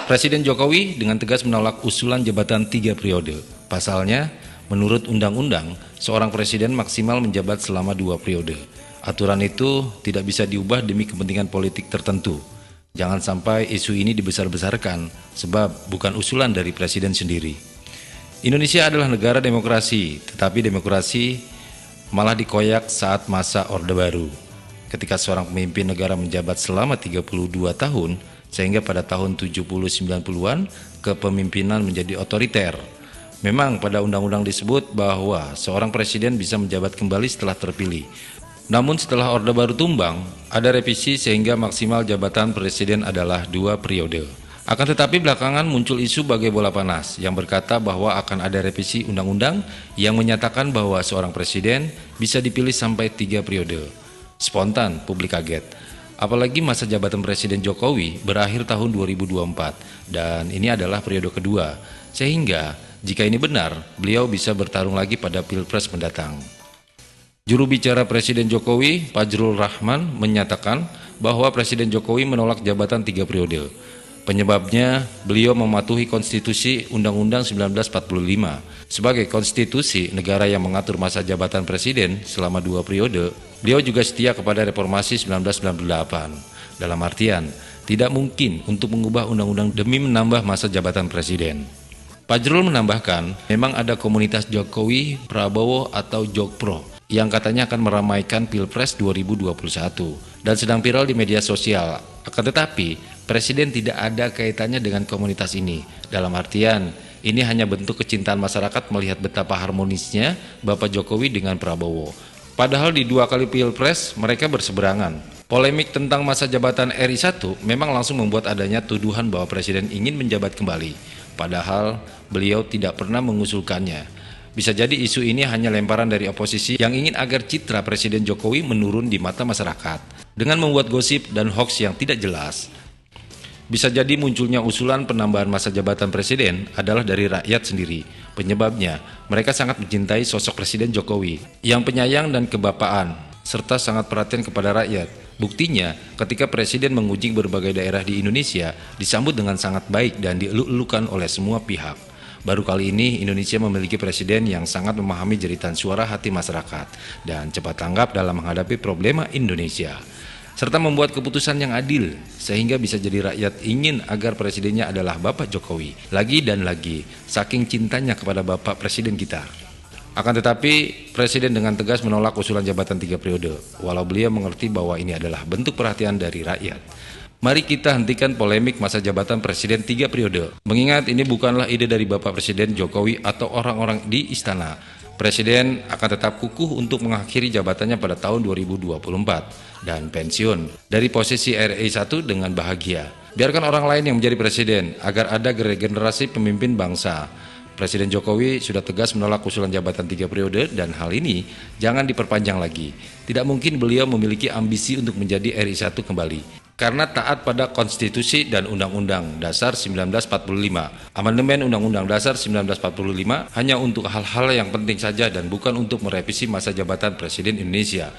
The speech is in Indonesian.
Presiden Jokowi dengan tegas menolak usulan jabatan 3 periode. Pasalnya, menurut undang-undang, seorang presiden maksimal menjabat selama 2 periode. Aturan itu tidak bisa diubah demi kepentingan politik tertentu. Jangan sampai isu ini dibesar-besarkan, sebab bukan usulan dari presiden sendiri. Indonesia adalah negara demokrasi, tetapi demokrasi malah dikoyak saat masa Orde Baru. Ketika seorang pemimpin negara menjabat selama 32 tahun, sehingga pada tahun 70-90-an kepemimpinan menjadi otoriter. Memang pada undang-undang disebut bahwa seorang presiden bisa menjabat kembali setelah terpilih. Namun setelah Orde Baru tumbang, ada revisi sehingga maksimal jabatan presiden adalah 2 periode. Akan tetapi belakangan muncul isu bagai bola panas yang berkata bahwa akan ada revisi undang-undang yang menyatakan bahwa seorang presiden bisa dipilih sampai 3 periode. Spontan publik kaget. Apalagi masa jabatan Presiden Jokowi berakhir tahun 2024 dan ini adalah periode kedua. Sehingga jika ini benar, beliau bisa bertarung lagi pada Pilpres mendatang. Juru bicara Presiden Jokowi, Fajrul Rahman, menyatakan bahwa Presiden Jokowi menolak jabatan 3 periode. Penyebabnya, beliau mematuhi konstitusi Undang-Undang 1945. Sebagai konstitusi negara yang mengatur masa jabatan presiden selama 2 periode, beliau juga setia kepada reformasi 1998. Dalam artian, tidak mungkin untuk mengubah undang-undang demi menambah masa jabatan presiden. Fajrul menambahkan, memang ada komunitas Jokowi, Prabowo atau Jokpro yang katanya akan meramaikan Pilpres 2021 dan sedang viral di media sosial. Akan tetapi, Presiden tidak ada kaitannya dengan komunitas ini. Dalam artian, ini hanya bentuk kecintaan masyarakat melihat betapa harmonisnya Bapak Jokowi dengan Prabowo. Padahal di 2 kali Pilpres mereka berseberangan. Polemik tentang masa jabatan RI 1 memang langsung membuat adanya tuduhan bahwa Presiden ingin menjabat kembali. Padahal beliau tidak pernah mengusulkannya. Bisa jadi isu ini hanya lemparan dari oposisi yang ingin agar citra Presiden Jokowi menurun di mata masyarakat dengan membuat gosip dan hoaks yang tidak jelas. Bisa jadi munculnya usulan penambahan masa jabatan presiden adalah dari rakyat sendiri. Penyebabnya, mereka sangat mencintai sosok Presiden Jokowi yang penyayang dan kebapaan, serta sangat perhatian kepada rakyat. Buktinya, ketika Presiden mengunjungi berbagai daerah di Indonesia, disambut dengan sangat baik dan dieluk-elukan oleh semua pihak. Baru kali ini Indonesia memiliki presiden yang sangat memahami jeritan suara hati masyarakat dan cepat tanggap dalam menghadapi problema Indonesia, serta membuat keputusan yang adil sehingga bisa jadi rakyat ingin agar presidennya adalah Bapak Jokowi lagi dan lagi saking cintanya kepada Bapak Presiden kita. Akan tetapi Presiden dengan tegas menolak usulan jabatan 3 periode walau beliau mengerti bahwa ini adalah bentuk perhatian dari rakyat. Mari kita hentikan polemik masa jabatan Presiden 3 periode. Mengingat ini bukanlah ide dari Bapak Presiden Jokowi atau orang-orang di istana. Presiden akan tetap kukuh untuk mengakhiri jabatannya pada tahun 2024 dan pensiun dari posisi RI 1 dengan bahagia. Biarkan orang lain yang menjadi presiden agar ada regenerasi pemimpin bangsa. Presiden Jokowi sudah tegas menolak usulan jabatan 3 periode dan hal ini jangan diperpanjang lagi. Tidak mungkin beliau memiliki ambisi untuk menjadi RI 1 kembali. Karena taat pada Konstitusi dan Undang-Undang Dasar 1945. Amandemen Undang-Undang Dasar 1945 hanya untuk hal-hal yang penting saja dan bukan untuk merevisi masa jabatan Presiden Indonesia.